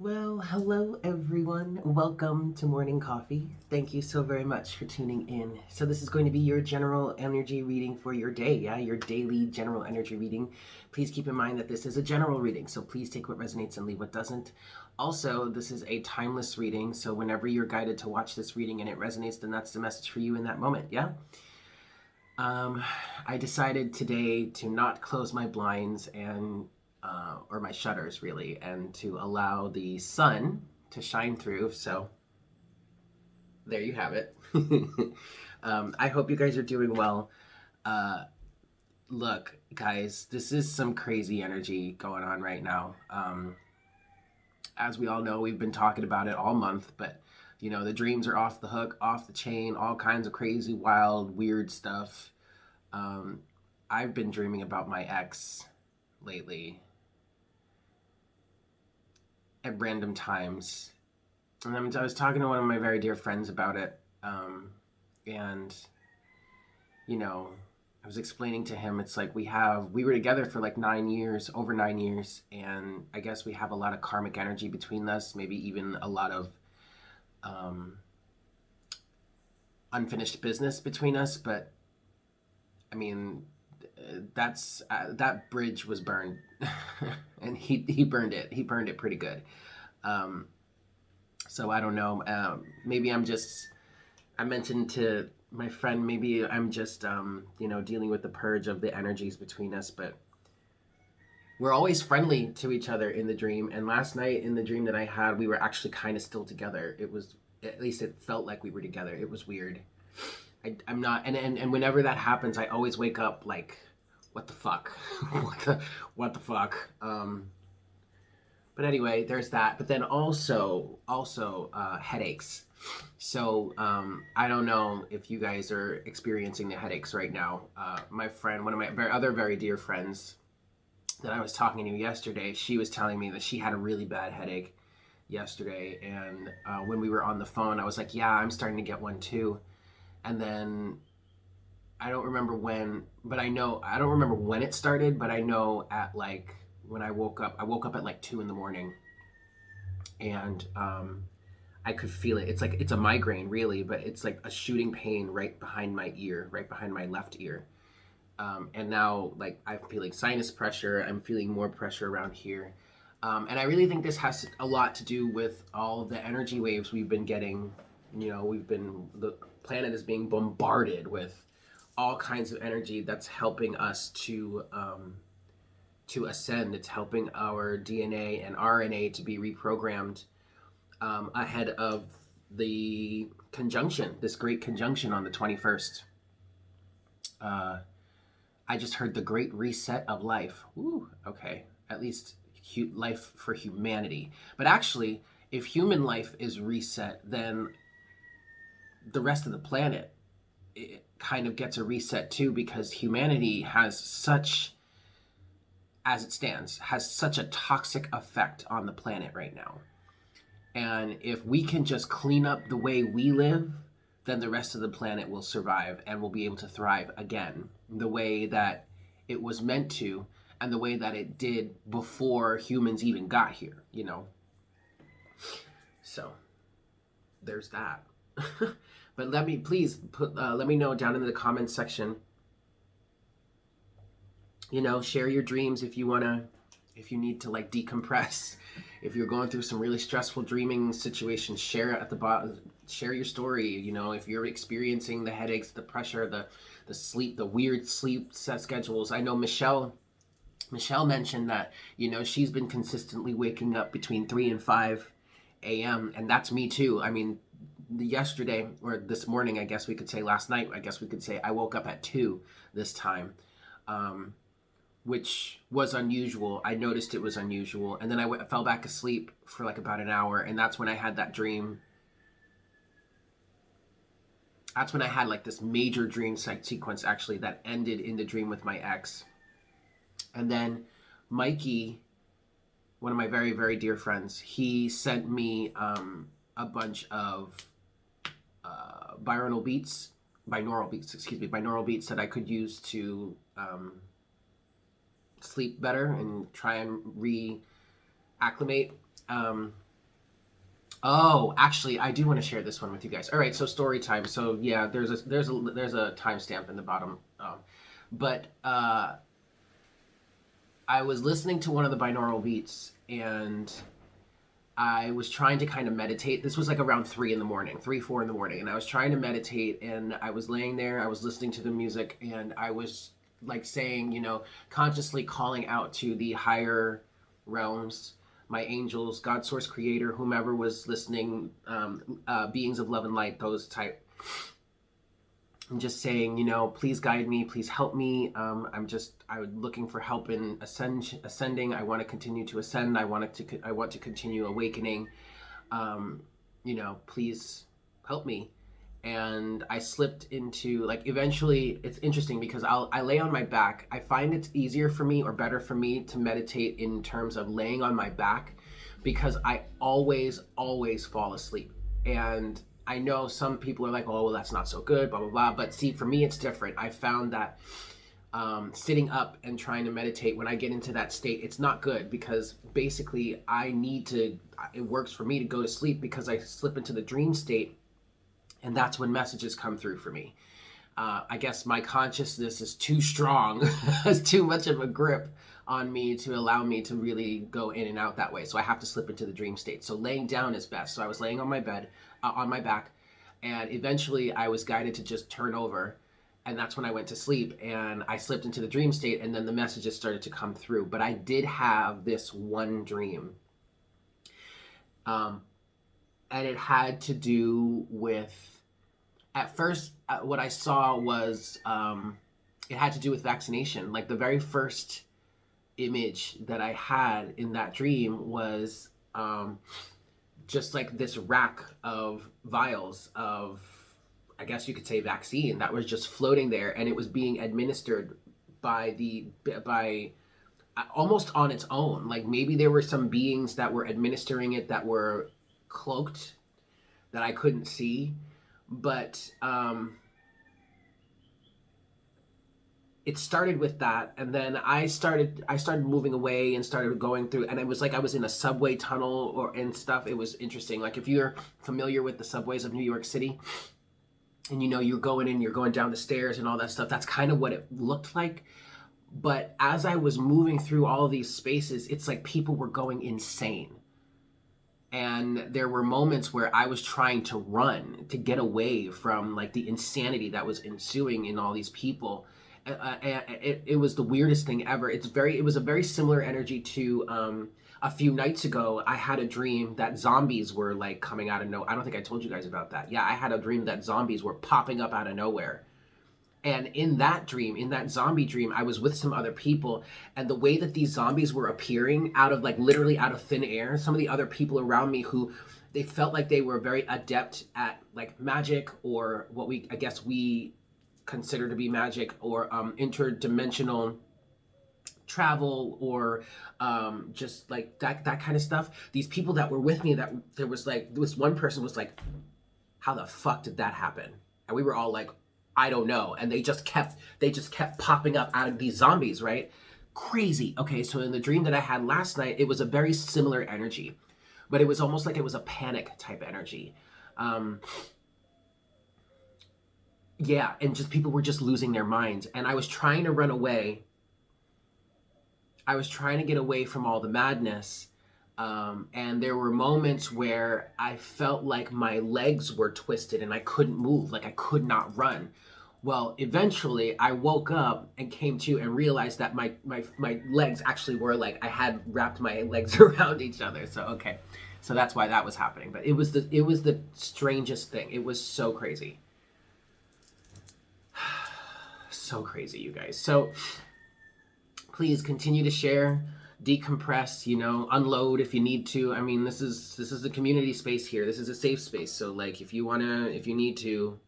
Well, hello everyone. Welcome to Morning Coffee. Thank you so very much for tuning in. So, this is going to be your general energy reading for your day, your daily general energy reading. Please keep in mind that this is a general reading, so please take what resonates and leave what doesn't. Also, this is a timeless reading, so whenever you're guided to watch this reading and it resonates, then that's the message for you in that moment, I decided today to not close my blinds or my shutters really, and to allow the sun to shine through. So there you have it. I hope you guys are doing well. Uh, Look, guys, this is some crazy energy going on right now. As we all know, we've been talking about it all month, but the dreams are off the hook, off the chain, all kinds of crazy, wild, weird stuff. Um, I've been dreaming about my ex lately at random times. And I was talking to one of my very dear friends about it. And, you know, I was explaining to him, it's like we were together for like 9 years, over 9 years. And I guess we have a lot of karmic energy between us, maybe even a lot of um, unfinished business between us. But I mean, that bridge was burned, and he burned it. He burned it pretty good. Um, so I don't know. Maybe I mentioned to my friend, maybe I'm just dealing with the purge of the energies between us. But we're always friendly to each other in the dream. And last night in the dream that I had, we were actually kind of still together. It was, at least it felt like we were together. It was weird. I'm not, and whenever that happens, I always wake up like, what the fuck, what the fuck. But anyway, there's that. But then also headaches. So I don't know if you guys are experiencing the headaches right now. My friend, one of my other very dear friends that I was talking to yesterday, she was telling me that she had a really bad headache yesterday. And when we were on the phone, I was like, yeah, I'm starting to get one too. And then I don't remember when, but I don't remember when it started, but I know at like when I woke up at like 2 in the morning, and I could feel it. It's like it's a migraine, really, but it's like a shooting pain right behind my ear, right behind my left ear. And now, like, I'm feeling sinus pressure. I'm feeling more pressure around here. And I really think this has a lot to do with all the energy waves we've been getting. The planet is being bombarded with all kinds of energy that's helping us to ascend. It's helping our DNA and RNA to be reprogrammed ahead of the conjunction, this great conjunction on the 21st. I just heard the great reset of life. Woo, okay. At least life for humanity. But actually, if human life is reset, then the rest of the planet, it kind of gets a reset too, because humanity has such, as it stands, has such a toxic effect on the planet right now. And if we can just clean up the way we live, then the rest of the planet will survive and will be able to thrive again the way that it was meant to, and the way that it did before humans even got here. So there's that. But let me know down in the comments section. Share your dreams if you need to like decompress. If you're going through some really stressful dreaming situations, share it at the bottom. Share your story. If you're experiencing the headaches, the pressure, the sleep, the weird sleep set schedules. I know Michelle mentioned that she's been consistently waking up between 3 and 5 a.m. and that's me too. I mean, yesterday, or this morning, I guess we could say, last night, I guess we could say, I woke up at 2 this time. Which was unusual. I noticed it was unusual. And then I fell back asleep for like about an hour. And that's when I had that dream. That's when I had like this major dream sequence, actually, that ended in the dream with my ex. And then Mikey, one of my very, very dear friends, he sent me a bunch of binaural beats that I could use to sleep better and try and reacclimate. Oh, actually, I do want to share this one with you guys. All right, so story time. So yeah, there's a timestamp in the bottom. But I was listening to one of the binaural beats, and I was trying to kind of meditate. This was like around 3 in the morning, 4 in the morning, and I was trying to meditate. And I was laying there, I was listening to the music, and I was like saying, consciously calling out to the higher realms, my angels, God, source, creator, whomever was listening, beings of love and light, those type. I'm just saying, please guide me, please help me. I'm looking for help in ascending. I want to continue to ascend. I want to continue awakening. Please help me. And I slipped into, like, eventually it's interesting because I lay on my back. I find it's easier for me, or better for me, to meditate in terms of laying on my back, because I always fall asleep. And I know some people are like, oh, well, that's not so good, blah, blah, blah. But see, for me, it's different. I found that sitting up and trying to meditate, when I get into that state, it's not good, because basically it works for me to go to sleep, because I slip into the dream state, and that's when messages come through for me. I guess my consciousness is too strong, has too much of a grip on me to allow me to really go in and out that way. So I have to slip into the dream state. So laying down is best. So I was laying on my bed, on my back, and eventually I was guided to just turn over. And that's when I went to sleep, and I slipped into the dream state, and then the messages started to come through. But I did have this one dream. And it had to do with, at first, what I saw was, it had to do with vaccination. Like, the very first image that I had in that dream was just like this rack of vials of, I guess you could say, vaccine that was just floating there, and it was being administered by almost on its own. Like, maybe there were some beings that were administering it that were cloaked, that I couldn't see, but it started with that, and then I started moving away and started going through, and it was like I was in a subway tunnel and stuff. It was interesting. Like, if you're familiar with the subways of New York City, and you're going down the stairs and all that stuff, that's kind of what it looked like. But as I was moving through all of these spaces, it's like people were going insane. And there were moments where I was trying to run to get away from, like, the insanity that was ensuing in all these people. It was the weirdest thing ever. It was a very similar energy to a few nights ago. I had a dream that zombies were, like, coming out of I don't think I told you guys about that. Yeah, I had a dream that zombies were popping up out of nowhere. And in that zombie dream, I was with some other people, and the way that these zombies were appearing out of, like, literally out of thin air, some of the other people around me, who they felt like they were very adept at, like, magic, or what we consider to be magic, or interdimensional travel, or just like that kind of stuff. These people that were with me, that there was one person was like, how the fuck did that happen? And we were all like, I don't know. And they just kept popping up out of these zombies, right? Crazy. Okay, so in the dream that I had last night, it was a very similar energy, but it was almost like it was a panic type energy. Yeah, and just people were just losing their minds. And I was trying to run away. I was trying to get away from all the madness. And there were moments where I felt like my legs were twisted and I couldn't move, like I could not run. Well, eventually I woke up and came to and realized that my legs actually were, like, I had wrapped my legs around each other. So, okay. So that's why that was happening. But it was the strangest thing. It was so crazy. So crazy, you guys. So please continue to share, decompress, unload if you need to. I mean, this is a community space here. This is a safe space. So, like, if you need to,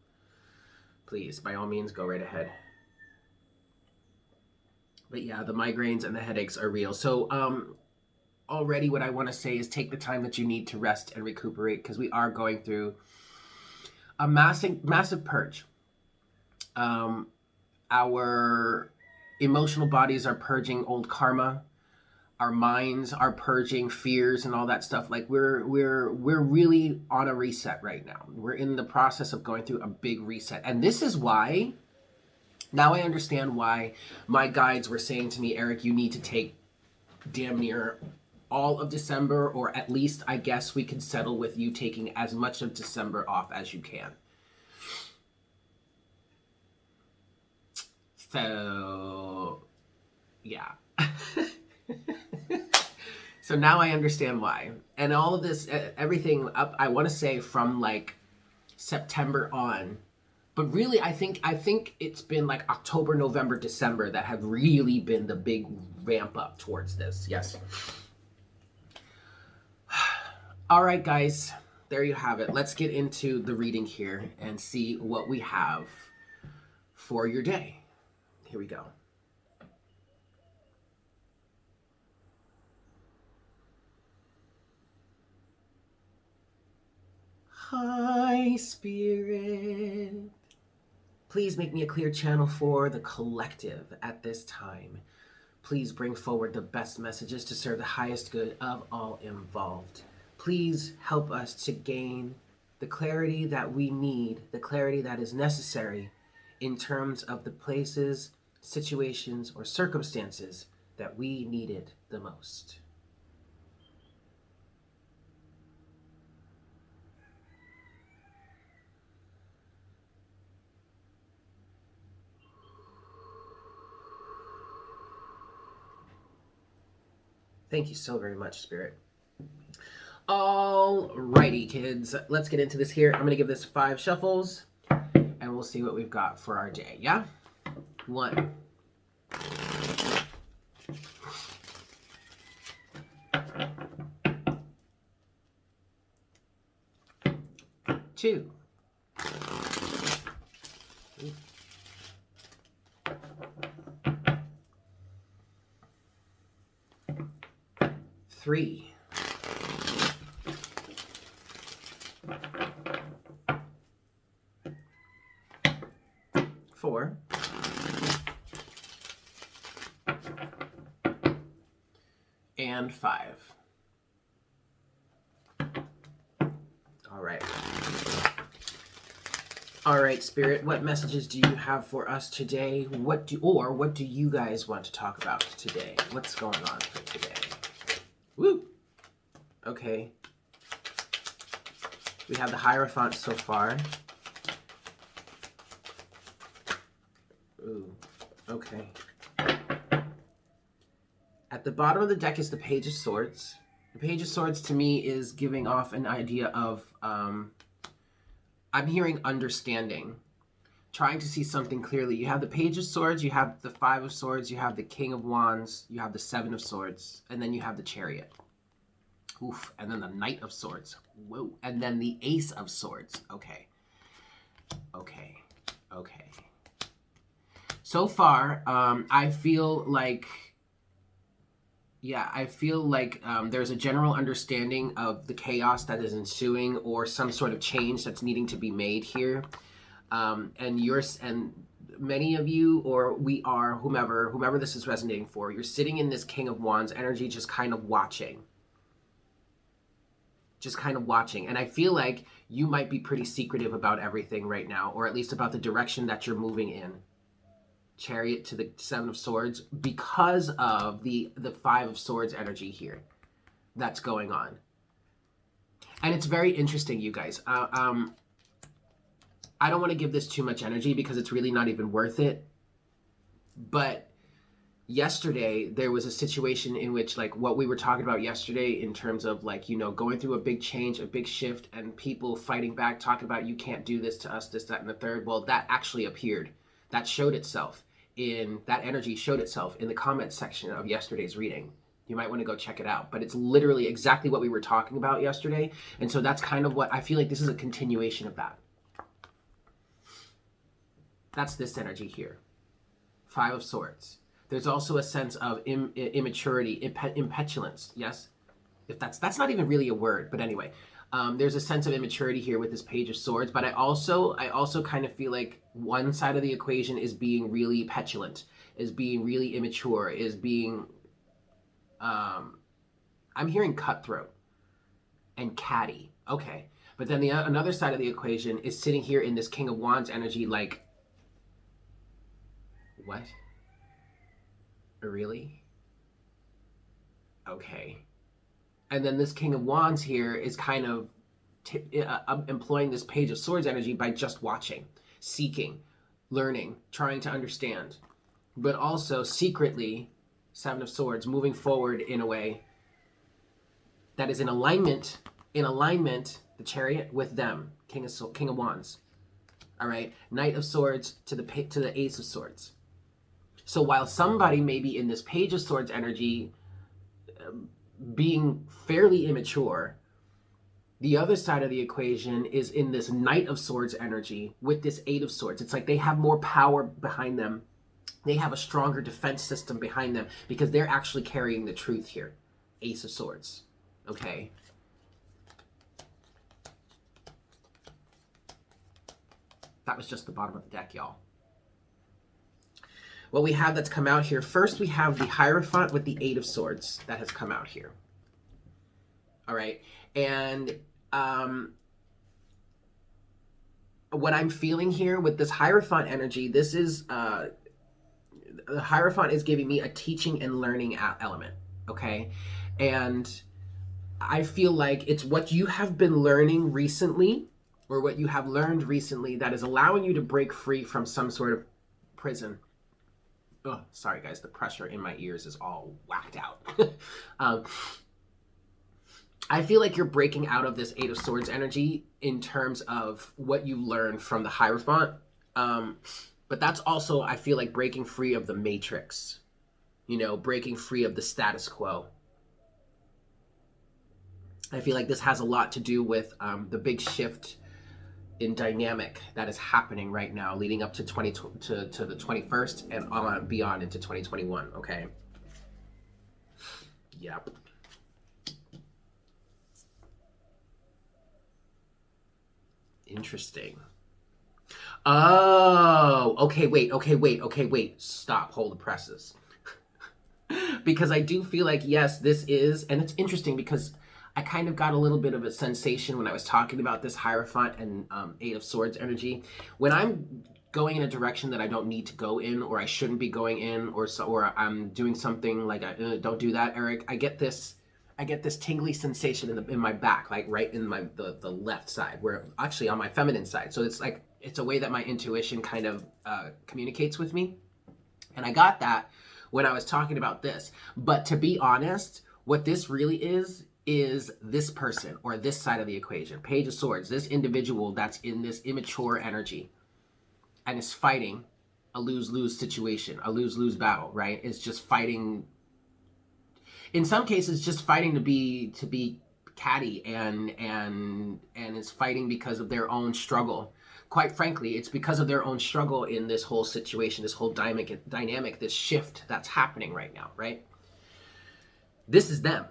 please, by all means, go right ahead. But yeah, the migraines and the headaches are real. So already what I want to say is take the time that you need to rest and recuperate, because we are going through a massive purge. Our emotional bodies are purging old karma. our minds are purging fears and all that stuff. Like we're really on a reset right now. We're in the process of going through a big reset. And this is why now I understand why my guides were saying to me, Eric, you need to take damn near all of December, or at least I guess we could settle with you taking as much of December off as you can. So, yeah. So now I understand why. And all of this, everything up, I want to say from like September on, but really I think it's been like October, November, December that have really been the big ramp up towards this. Yes. All right, guys, there you have it. Let's get into the reading here and see what we have for your day. Here we go. Hi, Spirit. Please make me a clear channel for the collective at this time. Please bring forward the best messages to serve the highest good of all involved. Please help us to gain the clarity that we need, the clarity that is necessary in terms of the places, situations, or circumstances that we needed the most. Thank you so very much, Spirit. Alrighty, kids. Let's get into this here. I'm going to give this 5 shuffles, and we'll see what we've got for our day, yeah? 1. 2. 3. 4. And 5. All right, Spirit, what messages do you have for us today? What do you guys want to talk about today? What's going on for today? Woo! Okay. We have the Hierophant so far. Ooh, okay. At the bottom of the deck is the Page of Swords. The Page of Swords to me is giving off an idea of, I'm hearing understanding, trying to see something clearly. You have the Page of Swords, you have the 5 of Swords, you have the King of Wands, you have the 7 of Swords, and then you have the Chariot. Oof, and then the Knight of Swords. Whoa, and then the Ace of Swords. Okay. So far, I feel like, there's a general understanding of the chaos that is ensuing, or some sort of change that's needing to be made here. And many of you, or we are, whomever this is resonating for, you're sitting in this King of Wands energy, just kind of watching. And I feel like you might be pretty secretive about everything right now, or at least about the direction that you're moving in. Chariot to the 7 of Swords, because of the 5 of Swords energy here that's going on. And it's very interesting, you guys. I don't want to give this too much energy because it's really not even worth it. But yesterday, there was a situation in which, like, what we were talking about yesterday in terms of, like, you know, going through a big change, a big shift, and people fighting back, talking about, you can't do this to us, this, that, and the third. Well, that actually appeared. That energy showed itself in the comments section of yesterday's reading. You might want to go check it out. But it's literally exactly what we were talking about yesterday. And so that's kind of what I feel like this is a continuation of that. That's this energy here. 5 of Swords. There's also a sense of immaturity, impetulance. Yes? If that's not even really a word, but anyway. There's a sense of immaturity here with this Page of Swords, but I also kind of feel like one side of the equation is being really petulant, is being really immature, is being I'm hearing cutthroat and catty. Okay. But then another side of the equation is sitting here in this King of Wands energy like, what? Really? Okay. And then this King of Wands here is kind of employing this Page of Swords energy by just watching, seeking, learning, trying to understand, but also secretly, Seven of Swords, moving forward in a way that is in alignment, the Chariot with them, King of Wands. All right, Knight of Swords to the Ace of Swords. So while somebody may be in this Page of Swords energy, being fairly immature, the other side of the equation is in this Knight of Swords energy with this Eight of Swords. It's like they have more power behind them. They have a stronger defense system behind them because they're actually carrying the truth here. Ace of Swords. Okay. That was just the bottom of the deck, y'all. What we have that's come out here, first we have the Hierophant with the Eight of Swords that has come out here. All right. And what I'm feeling here with this Hierophant energy, this is, the Hierophant is giving me a teaching and learning element. Okay. And I feel like it's what you have been learning recently, or what you have learned recently, that is allowing you to break free from some sort of prison. Oh, sorry guys, the pressure in my ears is all whacked out. I feel like you're breaking out of this Eight of Swords energy in terms of what you learned from the Hierophant. But that's also, I feel like, breaking free of the matrix. You know, breaking free of the status quo. I feel like this has a lot to do with the big shift in dynamic that is happening right now, leading up to the 21st and on beyond into 2021. Okay. Yep. Interesting. Oh, okay, wait. Stop, hold the presses. Because I do feel like, yes, this is, and it's interesting because I kind of got a little bit of a sensation when I was talking about this Hierophant and Eight of Swords energy. When I'm going in a direction that I don't need to go in, or I shouldn't be going in, or I'm doing something like, don't do that, Eric. I get this tingly sensation in my back, like right in the left side, where actually on my feminine side. So it's like, it's a way that my intuition kind of communicates with me. And I got that when I was talking about this. But to be honest, what this really is this person, or this side of the equation, Page of Swords, this individual that's in this immature energy and is fighting a lose-lose situation, a lose-lose battle, right? It's just fighting, in some cases, just fighting to be catty and is fighting because of their own struggle. Quite frankly, it's because of their own struggle in this whole situation, this whole dynamic, this shift that's happening right now, right? This is them.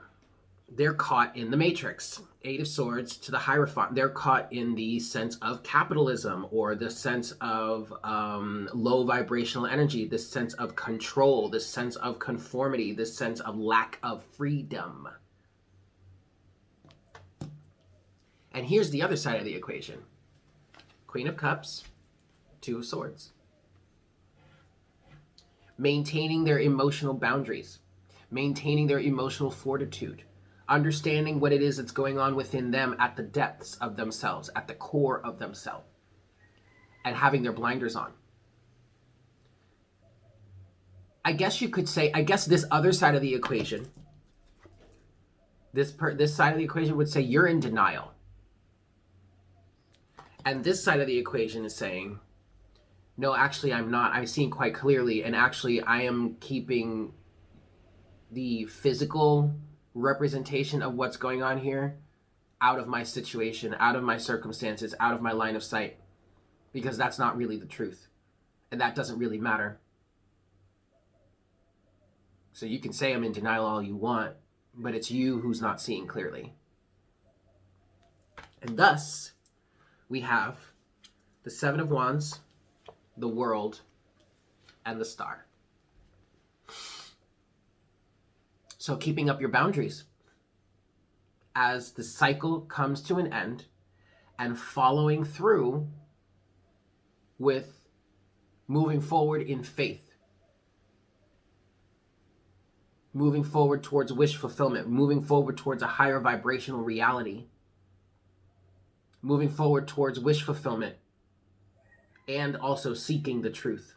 They're caught in the matrix. Eight of Swords to the Hierophant. They're caught in the sense of capitalism, or the sense of low vibrational energy, this sense of control, this sense of conformity, this sense of lack of freedom. And here's the other side of the equation. Queen of Cups, Two of Swords. Maintaining their emotional boundaries, maintaining their emotional fortitude, understanding what it is that's going on within them at the depths of themselves, at the core of themselves, and having their blinders on. I guess you could say, this other side of the equation, this side of the equation would say you're in denial. And this side of the equation is saying, no, actually I'm not. I'm seeing quite clearly, and actually I am keeping the physical representation of what's going on here out of my situation, out of my circumstances, out of my line of sight, because that's not really the truth, and that doesn't really matter. So you can say I'm in denial all you want, but it's you who's not seeing clearly. And thus, we have the Seven of Wands, the World, and the Star. So keeping up your boundaries as the cycle comes to an end, and following through with moving forward in faith, moving forward towards wish fulfillment, moving forward towards a higher vibrational reality, moving forward towards wish fulfillment, and also seeking the truth.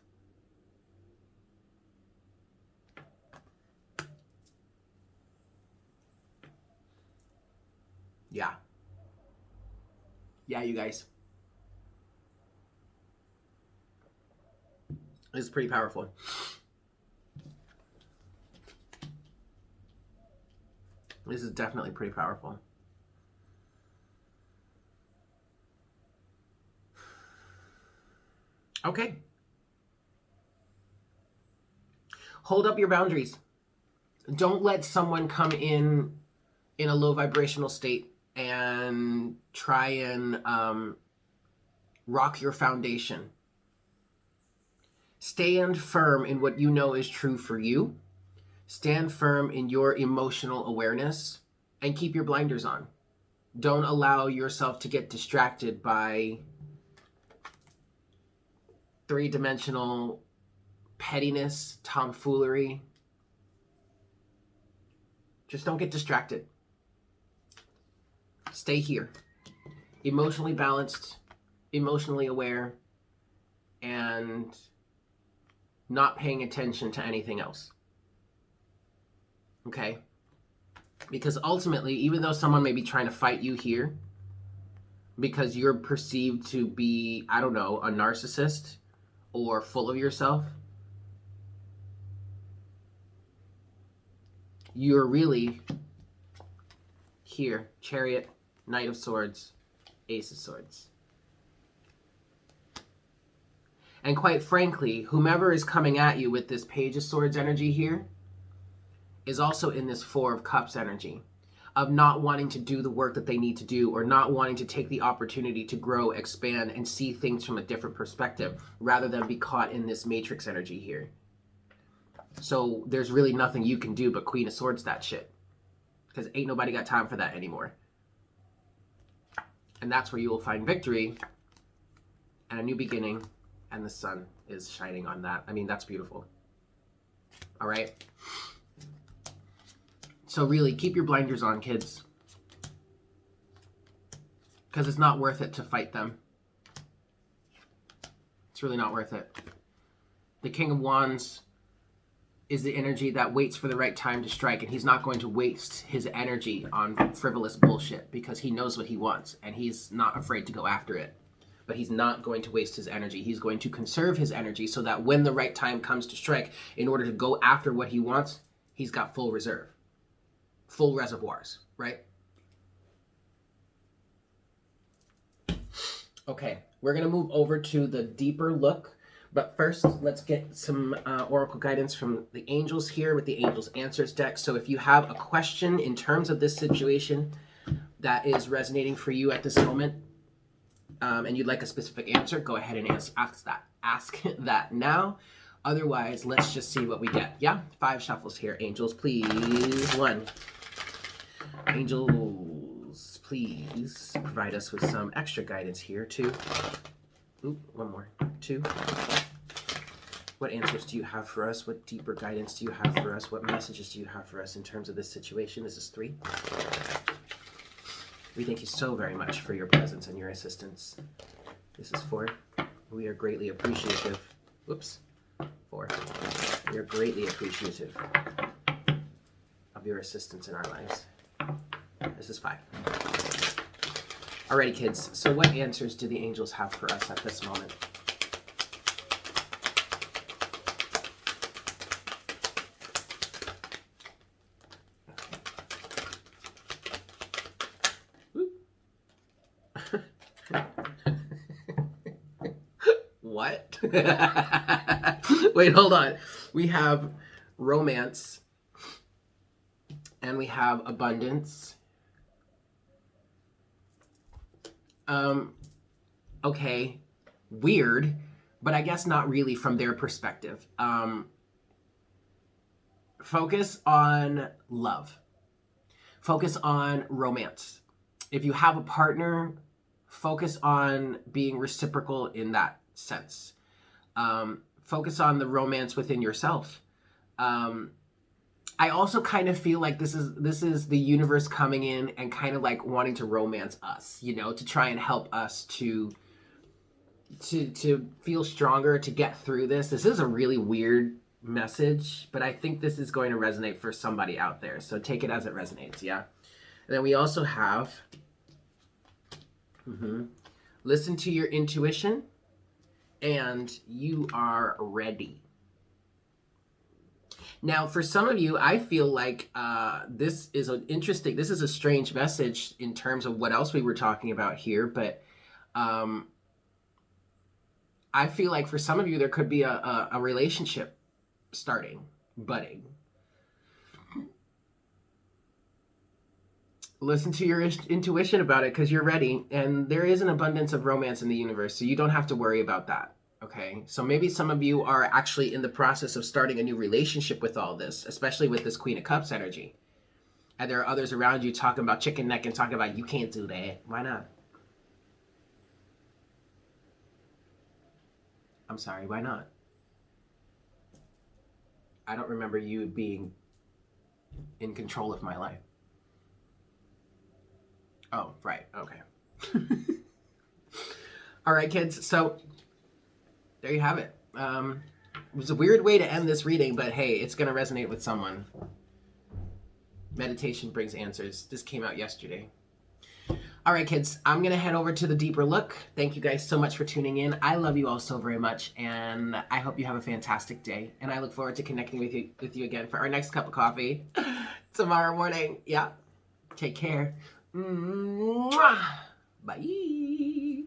Yeah. Yeah, you guys. It's pretty powerful. This is definitely pretty powerful. Okay. Hold up your boundaries. Don't let someone come in a low vibrational state and try and rock your foundation. Stand firm in what you know is true for you. Stand firm in your emotional awareness and keep your blinders on. Don't allow yourself to get distracted by three-dimensional pettiness, tomfoolery. Just don't get distracted. Stay here. Emotionally balanced, emotionally aware, and not paying attention to anything else. Okay? Because ultimately, even though someone may be trying to fight you here because you're perceived to be, I don't know, a narcissist or full of yourself, you're really here. Chariot, Knight of Swords, Ace of Swords. And quite frankly, whomever is coming at you with this Page of Swords energy here is also in this Four of Cups energy of not wanting to do the work that they need to do, or not wanting to take the opportunity to grow, expand, and see things from a different perspective, rather than be caught in this Matrix energy here. So there's really nothing you can do but Queen of Swords that shit. Because ain't nobody got time for that anymore. And that's where you will find victory and a new beginning, and the sun is shining on that. I mean, that's beautiful. All right? So really, keep your blinders on, kids. Because it's not worth it to fight them. It's really not worth it. The King of Wands is the energy that waits for the right time to strike, and he's not going to waste his energy on frivolous bullshit because he knows what he wants, and he's not afraid to go after it. But he's not going to waste his energy. He's going to conserve his energy so that when the right time comes to strike, in order to go after what he wants, he's got full reserve. Full reservoirs, right? Okay, we're going to move over to the deeper look. But first, let's get some oracle guidance from the angels here with the Angels Answers deck. So if you have a question in terms of this situation that is resonating for you at this moment, and you'd like a specific answer, go ahead and ask that now. Otherwise, let's just see what we get. Yeah? 5 shuffles here. Angels, please. 1. Angels, please provide us with some extra guidance here. 2. Ooh, 1 more. 2. What answers do you have for us? What deeper guidance do you have for us? What messages do you have for us in terms of this situation? This is 3. We thank you so very much for your presence and your assistance. This is 4. We are greatly appreciative. Whoops. 4. We are greatly appreciative of your assistance in our lives. This is 5. Alrighty, kids. So what answers do the angels have for us at this moment? What? Wait, hold on. We have romance, and we have abundance. Okay, weird, but I guess not really from their perspective. Focus on love. Focus on romance. If you have a partner, focus on being reciprocal in that sense. Focus on the romance within yourself. I also kind of feel like this is the universe coming in and kind of like wanting to romance us, you know, to try and help us to feel stronger, to get through this. This is a really weird message, but I think this is going to resonate for somebody out there. So take it as it resonates, yeah. And then we also have listen to your intuition and you are ready. Now, for some of you, I feel like this is a strange message in terms of what else we were talking about here, but I feel like for some of you, there could be a relationship starting, budding. Listen to your intuition about it because you're ready, and there is an abundance of romance in the universe, so you don't have to worry about that. Okay, so maybe some of you are actually in the process of starting a new relationship with all this, especially with this Queen of Cups energy. And there are others around you talking about chicken neck and talking about, you can't do that. Why not? I'm sorry, why not? I don't remember you being in control of my life. Oh, right, okay. All right, kids, so there you have it. It was a weird way to end this reading, but hey, it's going to resonate with someone. Meditation brings answers. This came out yesterday. All right, kids, I'm going to head over to the deeper look. Thank you guys so much for tuning in. I love you all so very much, and I hope you have a fantastic day. And I look forward to connecting with you again for our next cup of coffee tomorrow morning. Yeah. Take care. Mwah. Bye.